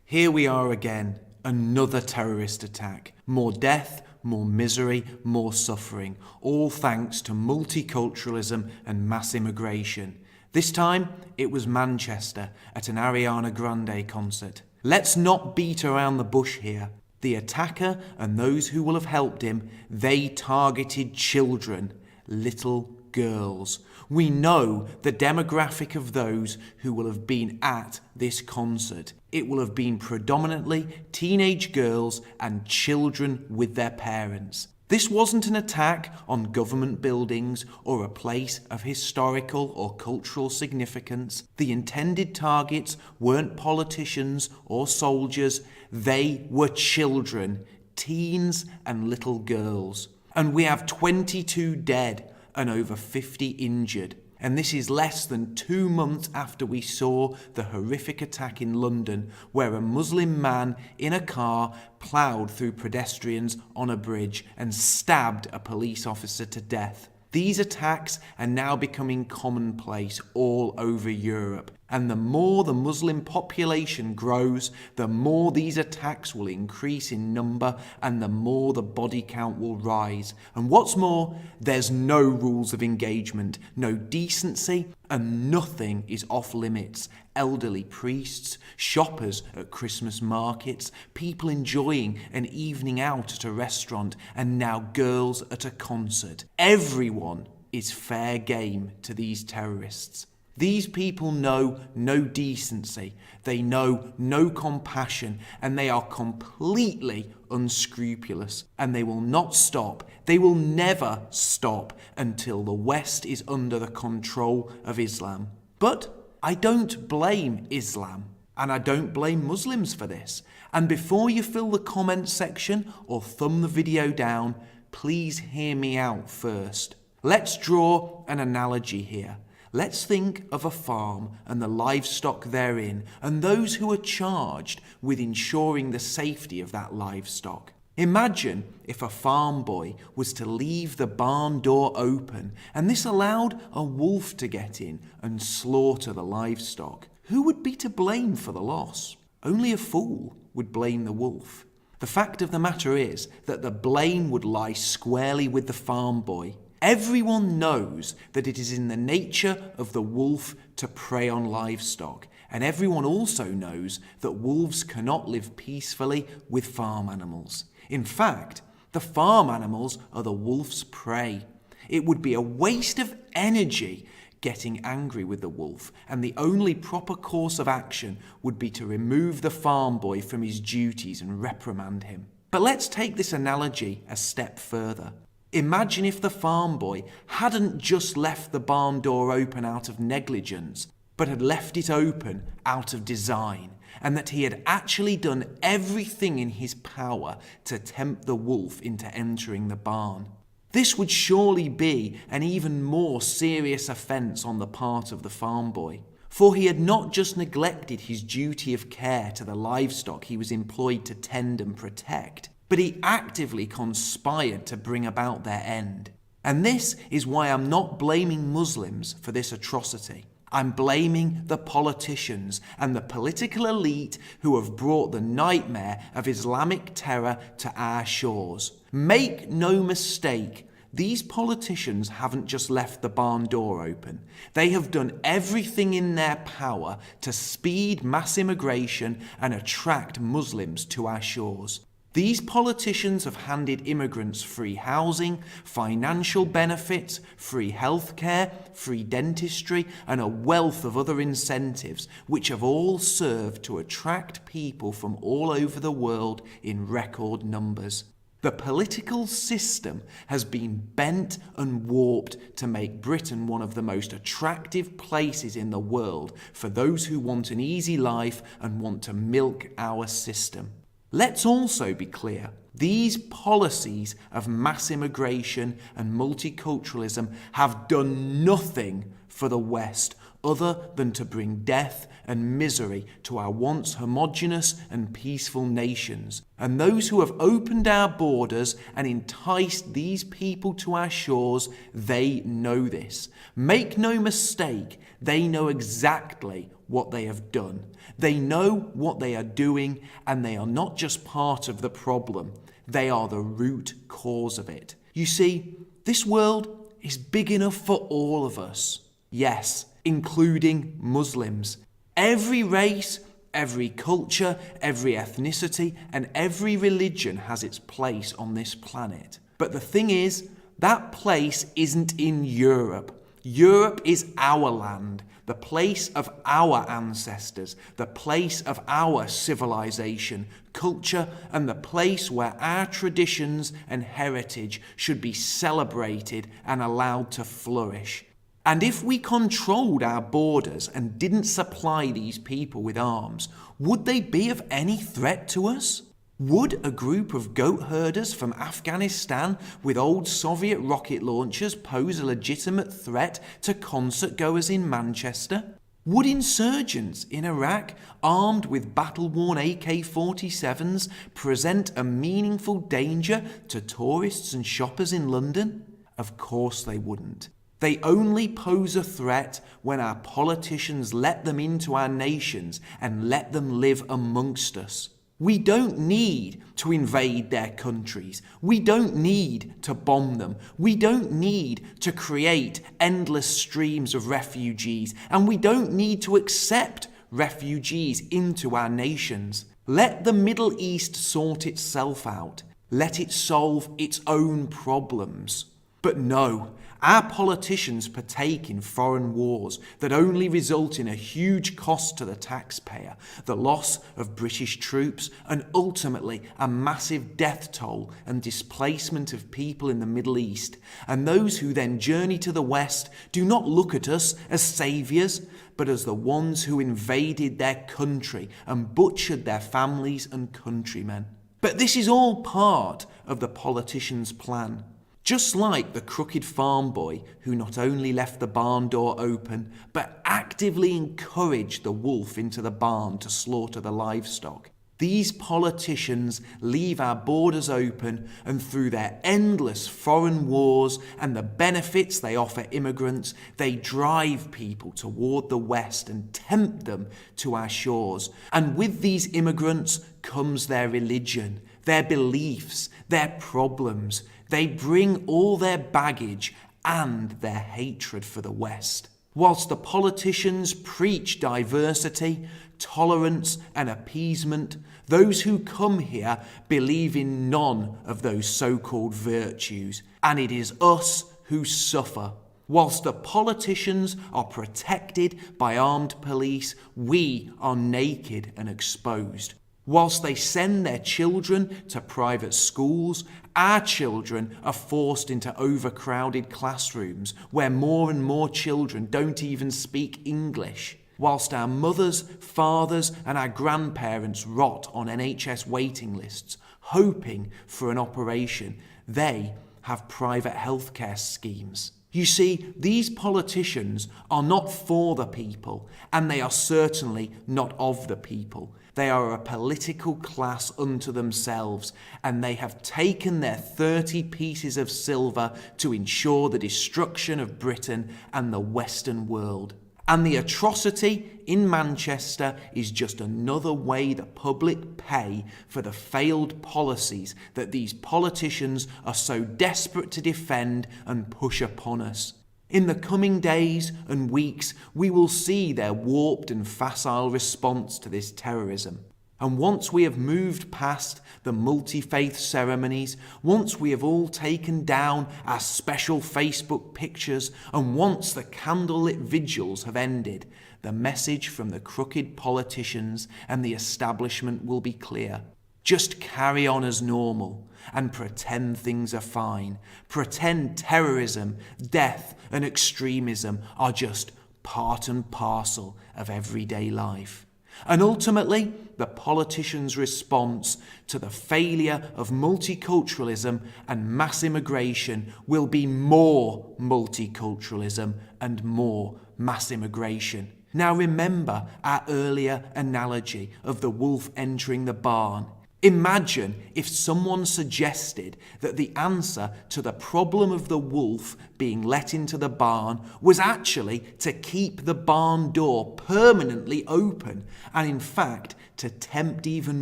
Here we are again, another terrorist attack. More death, more misery, more suffering, all thanks to multiculturalism and mass immigration. This time, it was Manchester at an Ariana Grande concert. Let's not beat around the bush here. The attacker and those who will have helped him, they targeted children, little girls. We know the demographic of those who will have been at this concert. It will have been predominantly teenage girls and children with their parents. This wasn't an attack on government buildings or a place of historical or cultural significance. The intended targets weren't politicians or soldiers. They were children, teens and little girls. And we have 22 dead and over 50 injured. And this is less than 2 months after we saw the horrific attack in London, where a Muslim man in a car ploughed through pedestrians on a bridge and stabbed a police officer to death. These attacks are now becoming commonplace all over Europe. And the more the Muslim population grows, the more these attacks will increase in number and the more the body count will rise. And what's more, there's no rules of engagement, no decency, and nothing is off limits. Elderly priests, shoppers at Christmas markets, people enjoying an evening out at a restaurant, and now girls at a concert. Everyone is fair game to these terrorists. These people know no decency, they know no compassion, and they are completely unscrupulous. And they will not stop, they will never stop until the West is under the control of Islam. But I don't blame Islam, and I don't blame Muslims for this. And before you fill the comments section or thumb the video down, please hear me out first. Let's draw an analogy here. Let's think of a farm and the livestock therein and those who are charged with ensuring the safety of that livestock. Imagine if a farm boy was to leave the barn door open and this allowed a wolf to get in and slaughter the livestock. Who would be to blame for the loss? Only a fool would blame the wolf. The fact of the matter is that the blame would lie squarely with the farm boy. Everyone knows that it is in the nature of the wolf to prey on livestock, and everyone also knows that wolves cannot live peacefully with farm animals. In fact, the farm animals are the wolf's prey. It would be a waste of energy getting angry with the wolf, and the only proper course of action would be to remove the farm boy from his duties and reprimand him. But let's take this analogy a step further. Imagine if the farm boy hadn't just left the barn door open out of negligence, but had left it open out of design, and that he had actually done everything in his power to tempt the wolf into entering the barn. This would surely be an even more serious offence on the part of the farm boy, for he had not just neglected his duty of care to the livestock he was employed to tend and protect, but he actively conspired to bring about their end. And this is why I'm not blaming Muslims for this atrocity. I'm blaming the politicians and the political elite who have brought the nightmare of Islamic terror to our shores. Make no mistake, these politicians haven't just left the barn door open. They have done everything in their power to speed mass immigration and attract Muslims to our shores. These politicians have handed immigrants free housing, financial benefits, free healthcare, free dentistry, and a wealth of other incentives, which have all served to attract people from all over the world in record numbers. The political system has been bent and warped to make Britain one of the most attractive places in the world for those who want an easy life and want to milk our system. Let's also be clear, these policies of mass immigration and multiculturalism have done nothing for the West. other than to bring death and misery to our once homogenous and peaceful nations. And those who have opened our borders and enticed these people to our shores, they know this. Make no mistake, they know exactly what they have done. They know what they are doing, and they are not just part of the problem. They are the root cause of it. You see, this world is big enough for all of us. Yes, including Muslims. Every race, every culture, every ethnicity, and every religion has its place on this planet. But the thing is, that place isn't in Europe. Europe is our land, the place of our ancestors, the place of our civilization, culture, and the place where our traditions and heritage should be celebrated and allowed to flourish. And if we controlled our borders and didn't supply these people with arms, would they be of any threat to us? Would a group of goat herders from Afghanistan with old Soviet rocket launchers pose a legitimate threat to concert goers in Manchester? Would insurgents in Iraq, armed with battle-worn AK-47s, present a meaningful danger to tourists and shoppers in London? Of course they wouldn't. They only pose a threat when our politicians let them into our nations and let them live amongst us. We don't need to invade their countries. We don't need to bomb them. We don't need to create endless streams of refugees. And we don't need to accept refugees into our nations. Let the Middle East sort itself out. Let it solve its own problems. But no, our politicians partake in foreign wars that only result in a huge cost to the taxpayer, the loss of British troops, and ultimately a massive death toll and displacement of people in the Middle East. And those who then journey to the West do not look at us as saviours, but as the ones who invaded their country and butchered their families and countrymen. But this is all part of the politicians' plan. Just like the crooked farm boy who not only left the barn door open, but actively encouraged the wolf into the barn to slaughter the livestock. These politicians leave our borders open, and through their endless foreign wars and the benefits they offer immigrants, they drive people toward the West and tempt them to our shores. And with these immigrants comes their religion, their beliefs, their problems. They bring all their baggage and their hatred for the West. Whilst the politicians preach diversity, tolerance, and appeasement, those who come here believe in none of those so-called virtues, and it is us who suffer. Whilst the politicians are protected by armed police, we are naked and exposed. Whilst they send their children to private schools, our children are forced into overcrowded classrooms where more and more children don't even speak English. Whilst our mothers, fathers, and our grandparents rot on NHS waiting lists, hoping for an operation, they have private healthcare schemes. You see, these politicians are not for the people, and they are certainly not of the people. They are a political class unto themselves, and they have taken their 30 pieces of silver to ensure the destruction of Britain and the Western world. And the atrocity in Manchester is just another way the public pay for the failed policies that these politicians are so desperate to defend and push upon us. In the coming days and weeks, we will see their warped and facile response to this terrorism. And once we have moved past the multi-faith ceremonies, once we have all taken down our special Facebook pictures, and once the candlelit vigils have ended, the message from the crooked politicians and the establishment will be clear. Just carry on as normal and pretend things are fine. Pretend terrorism, death, and extremism are just part and parcel of everyday life. And ultimately, the politicians' response to the failure of multiculturalism and mass immigration will be more multiculturalism and more mass immigration. Now remember our earlier analogy of the wolf entering the barn. Imagine if someone suggested that the answer to the problem of the wolf being let into the barn was actually to keep the barn door permanently open and in fact to tempt even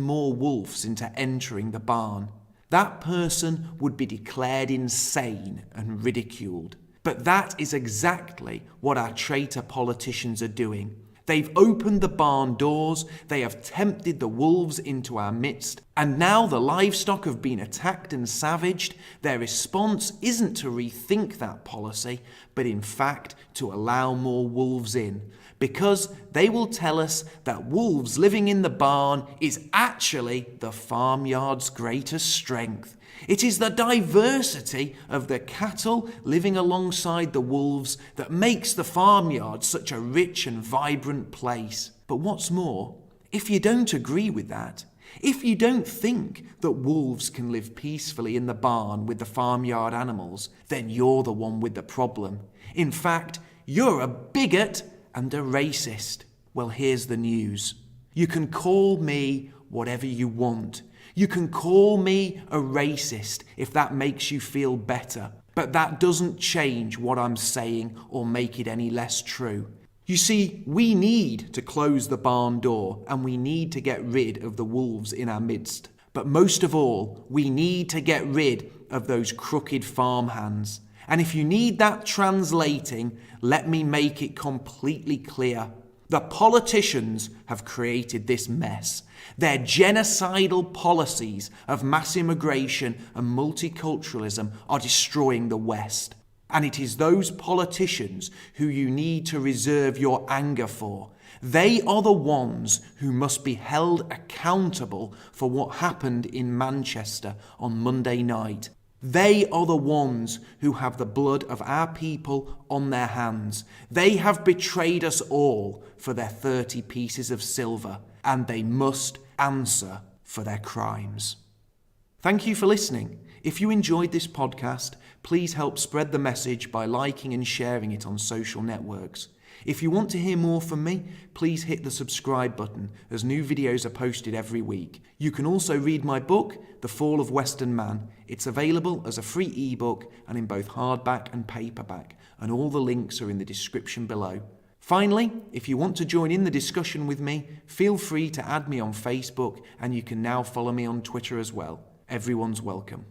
more wolves into entering the barn. That person would be declared insane and ridiculed. But that is exactly what our traitor politicians are doing. They've opened the barn doors, they have tempted the wolves into our midst, and now the livestock have been attacked and savaged. Their response isn't to rethink that policy, but in fact to allow more wolves in, because they will tell us that wolves living in the barn is actually the farmyard's greatest strength. It is the diversity of the cattle living alongside the wolves that makes the farmyard such a rich and vibrant place. But what's more, if you don't agree with that, if you don't think that wolves can live peacefully in the barn with the farmyard animals, then you're the one with the problem. In fact, you're a bigot and a racist. Well, here's the news. You can call me whatever you want. You can call me a racist if that makes you feel better, but that doesn't change what I'm saying or make it any less true. You see, we need to close the barn door and we need to get rid of the wolves in our midst. But most of all, we need to get rid of those crooked farmhands. And if you need that translating, let me make it completely clear. The politicians have created this mess. Their genocidal policies of mass immigration and multiculturalism are destroying the West. And it is those politicians who you need to reserve your anger for. They are the ones who must be held accountable for what happened in Manchester on Monday night. They are the ones who have the blood of our people on their hands. They have betrayed us all for their 30 pieces of silver, and they must answer for their crimes. Thank you for listening. If you enjoyed this podcast, please help spread the message by liking and sharing it on social networks. If you want to hear more from me, please hit the subscribe button as new videos are posted every week. You can also read my book, The Fall of Western Man. It's available as a free ebook and in both hardback and paperback, and all the links are in the description below. Finally, if you want to join in the discussion with me, feel free to add me on Facebook, and you can now follow me on Twitter as well. Everyone's welcome.